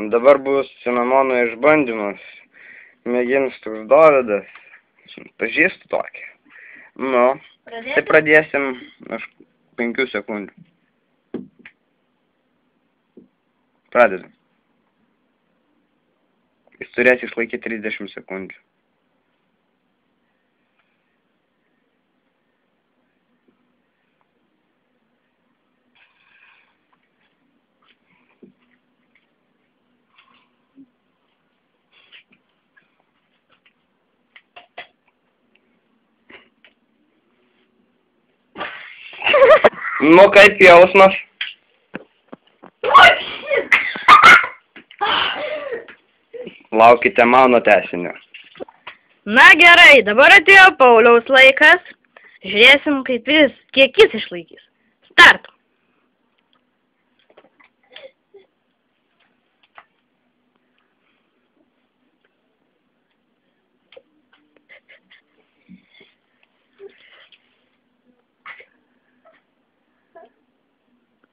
Dabar bus cinamono išbandymas. Mėgins toks Dovydas. Pažįstu tokį. Nu, tai pradėsim už 5 sekundžių. Pradedam. Jis turės išlaikyti 30 sekundžių. Nu, kaip jausmas? Laukite mano tęsinio. Na gerai, dabar atėjo Pauliaus laikas. Žiūrėsim, kiek jis išlaikys. Start.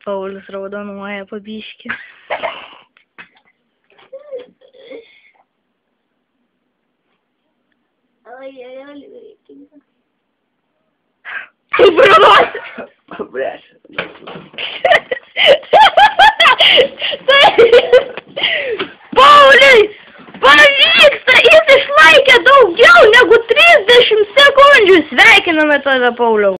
Paulius raudonuoja po biškį. Kaip raudonuosi? Pauliui, pavyksta, jis išlaikė daugiau negu 30 sekundžių. Sveikiname tave, Pauliau.